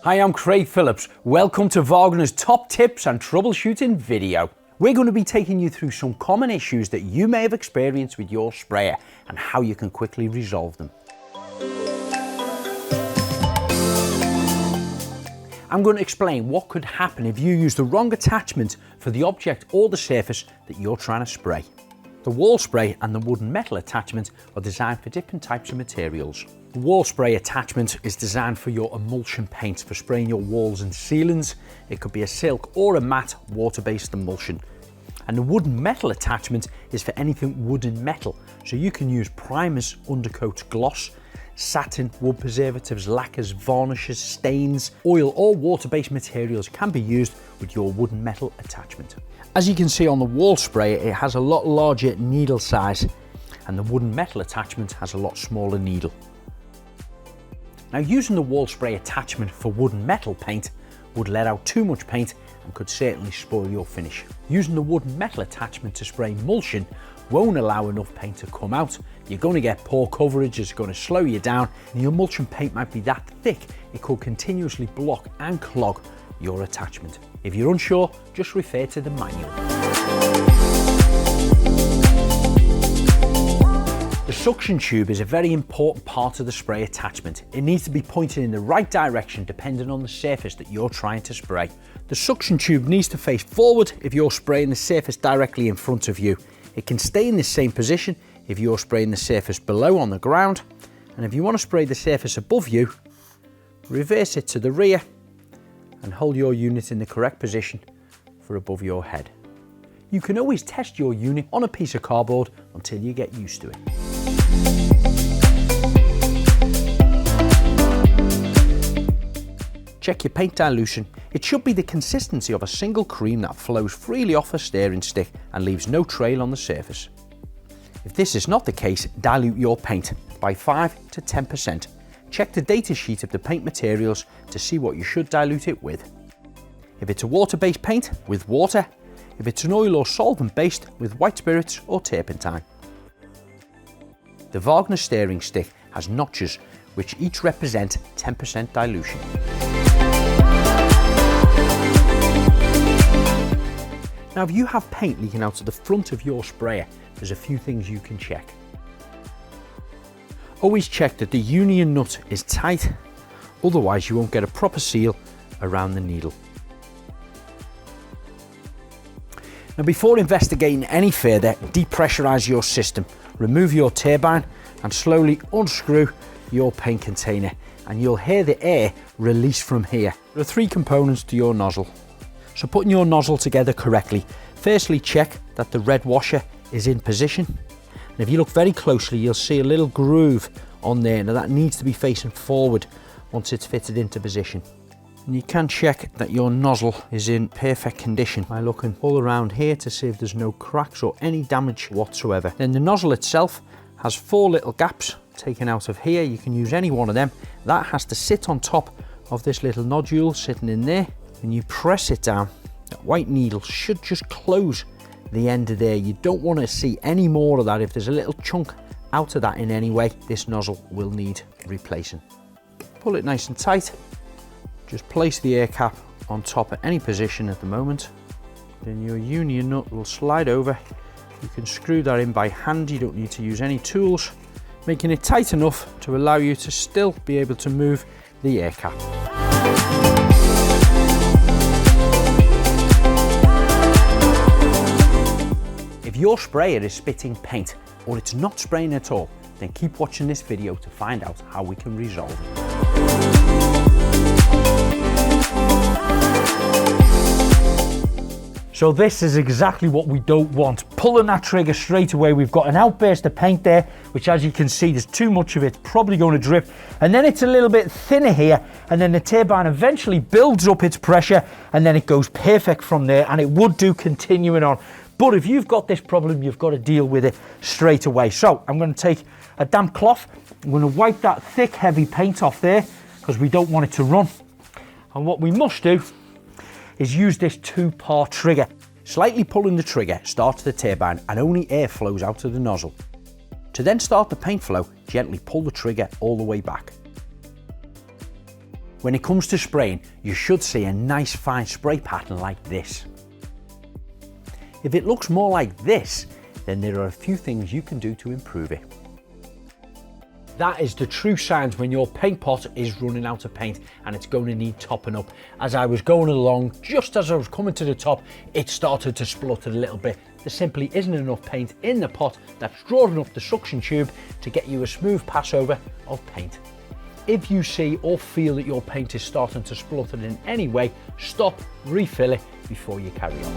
Hi, I'm Craig Phillips. Welcome to Wagner's top tips and troubleshooting video. We're going to be taking you through some common issues that you may have experienced with your sprayer and how you can quickly resolve them. I'm going to explain what could happen if you use the wrong attachment for the object or the surface that you're trying to spray. The wall spray and the wooden metal attachment are designed for different types of materials. The wall spray attachment is designed for your emulsion paints, for spraying your walls and ceilings. It could be a silk or a matte water-based emulsion. And the wooden metal attachment is for anything wooden metal. So you can use primers, undercoats, gloss, satin, wood preservatives, lacquers, varnishes, stains, oil or water-based materials can be used with your wooden metal attachment. As you can see on the wall sprayer, it has a lot larger needle size and the wooden metal attachment has a lot smaller needle. Now, using the wall spray attachment for wooden metal paint would let out too much paint and could certainly spoil your finish. Using the wooden metal attachment to spray emulsion won't allow enough paint to come out. You're going to get poor coverage, it's going to slow you down, and the emulsion paint might be that thick it could continuously block and clog your attachment. If you're unsure, just refer to the manual. The suction tube is a very important part of the spray attachment. It needs to be pointed in the right direction depending on the surface that you're trying to spray. The suction tube needs to face forward if you're spraying the surface directly in front of you. It can stay in the same position if you're spraying the surface below on the ground, and if you want to spray the surface above you, reverse it to the rear and hold your unit in the correct position for above your head. You can always test your unit on a piece of cardboard until you get used to it. Check your paint dilution. It should be the consistency of a single cream that flows freely off a stirring stick and leaves no trail on the surface. If this is not the case, dilute your paint by 5 to 10%. Check the data sheet of the paint materials to see what you should dilute it with. If it's a water-based paint, with water. If it's an oil or solvent-based, with white spirits or turpentine. The Wagner stirring stick has notches which each represent 10% dilution. Now, if you have paint leaking out of the front of your sprayer, there's a few things you can check. Always check that the union nut is tight, otherwise you won't get a proper seal around the needle. Now, before investigating any further, depressurize your system, remove your turbine and slowly unscrew your paint container, and you'll hear the air release from here. There are 3 components to your nozzle. So putting your nozzle together correctly, firstly check that the red washer is in position. And if you look very closely, you'll see a little groove on there. Now that needs to be facing forward once it's fitted into position. And you can check that your nozzle is in perfect condition by looking all around here to see if there's no cracks or any damage whatsoever. Then the nozzle itself has 4 little gaps taken out of here. You can use any one of them. That has to sit on top of this little nodule sitting in there. And you press it down. That white needle should just close the end of there. You don't want to see any more of that. If there's a little chunk out of that in any way, this nozzle will need replacing. Pull it nice and tight. Just place the air cap on top at any position at the moment. Then your union nut will slide over. You can screw that in by hand. You don't need to use any tools, making it tight enough to allow you to still be able to move the air cap. If your sprayer is spitting paint or it's not spraying at all, then keep watching this video to find out how we can resolve it. So this is exactly what we don't want. Pulling that trigger straight away, we've got an outburst of paint there, which as you can see, there's too much of it, probably going to drip. And then it's a little bit thinner here, and then the turbine eventually builds up its pressure, and then it goes perfect from there, and it would do continuing on. But if you've got this problem, you've got to deal with it straight away. So I'm going to take a damp cloth. I'm going to wipe that thick, heavy paint off there because we don't want it to run. And what we must do is use this 2-part trigger. Slightly pulling the trigger starts the turbine and only air flows out of the nozzle. To then start the paint flow, gently pull the trigger all the way back. When it comes to spraying, you should see a nice fine spray pattern like this. If it looks more like this, then there are a few things you can do to improve it. That is the true signs when your paint pot is running out of paint and it's going to need topping up. As I was going along, just as I was coming to the top, it started to splutter a little bit. There simply isn't enough paint in the pot that's drawing up the suction tube to get you a smooth passover of paint. If you see or feel that your paint is starting to splutter in any way, stop, refill it before you carry on.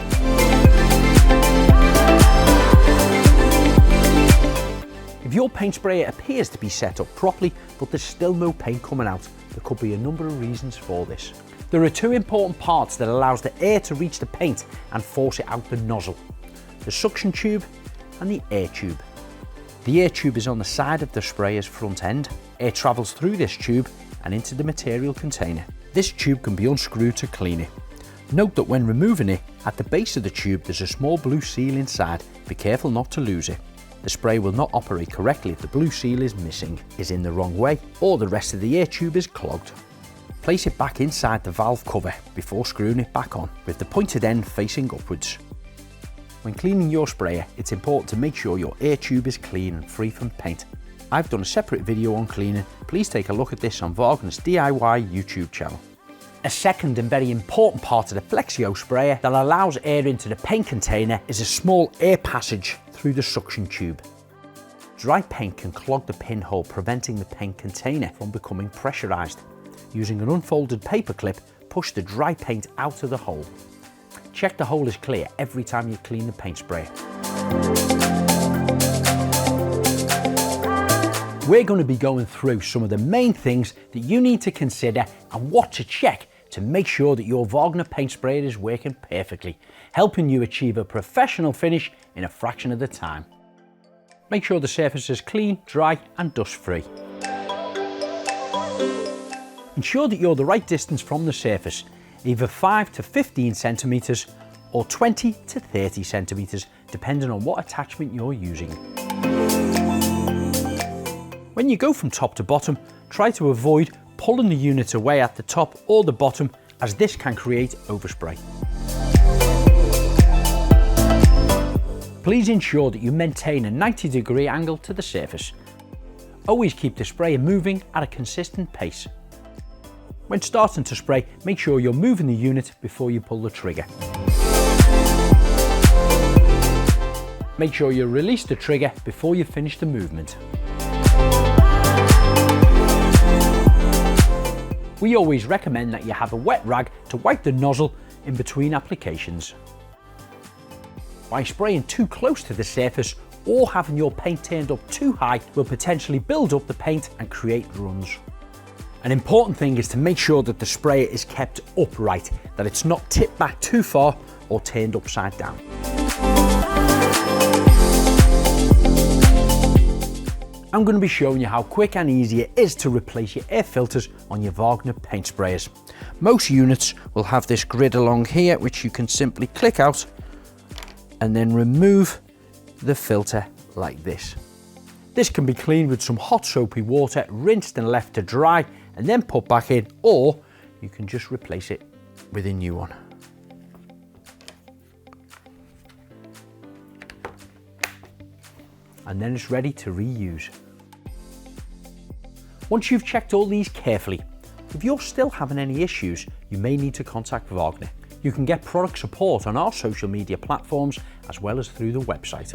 If your paint sprayer appears to be set up properly, but there's still no paint coming out, there could be a number of reasons for this. There are two important parts that allows the air to reach the paint and force it out the nozzle: the suction tube and the air tube. The air tube is on the side of the sprayer's front end. Air travels through this tube and into the material container. This tube can be unscrewed to clean it. Note that when removing it, at the base of the tube there's a small blue seal inside. Be careful not to lose it. The spray will not operate correctly if the blue seal is missing, is in the wrong way, or the rest of the air tube is clogged. Place it back inside the valve cover before screwing it back on, with the pointed end facing upwards. When cleaning your sprayer, it's important to make sure your air tube is clean and free from paint. I've done a separate video on cleaning. Please take a look at this on Wagner's DIY YouTube channel. A second and very important part of the Flexio sprayer that allows air into the paint container is a small air passage through the suction tube. Dry paint can clog the pinhole, preventing the paint container from becoming pressurized. Using an unfolded paper clip, push the dry paint out of the hole. Check the hole is clear every time you clean the paint sprayer. We're going to be going through some of the main things that you need to consider and what to check to make sure that your Wagner paint sprayer is working perfectly, helping you achieve a professional finish in a fraction of the time. Make sure the surface is clean, dry and dust free. Ensure that you're the right distance from the surface, either 5 to 15 centimeters or 20 to 30 centimeters, depending on what attachment you're using. When you go from top to bottom, try to avoid pulling the unit away at the top or the bottom, as this can create overspray. Please ensure that you maintain a 90-degree angle to the surface. Always keep the sprayer moving at a consistent pace. When starting to spray, make sure you're moving the unit before you pull the trigger. Make sure you release the trigger before you finish the movement. We always recommend that you have a wet rag to wipe the nozzle in between applications. By spraying too close to the surface or having your paint turned up too high will potentially build up the paint and create runs. An important thing is to make sure that the sprayer is kept upright, that it's not tipped back too far or turned upside down. I'm going to be showing you how quick and easy it is to replace your air filters on your Wagner paint sprayers. Most units will have this grid along here, which you can simply click out and then remove the filter like this. This can be cleaned with some hot soapy water, rinsed and left to dry, and then put back in, or you can just replace it with a new one. And then it's ready to reuse. Once you've checked all these carefully, if you're still having any issues, you may need to contact Wagner. You can get product support on our social media platforms as well as through the website.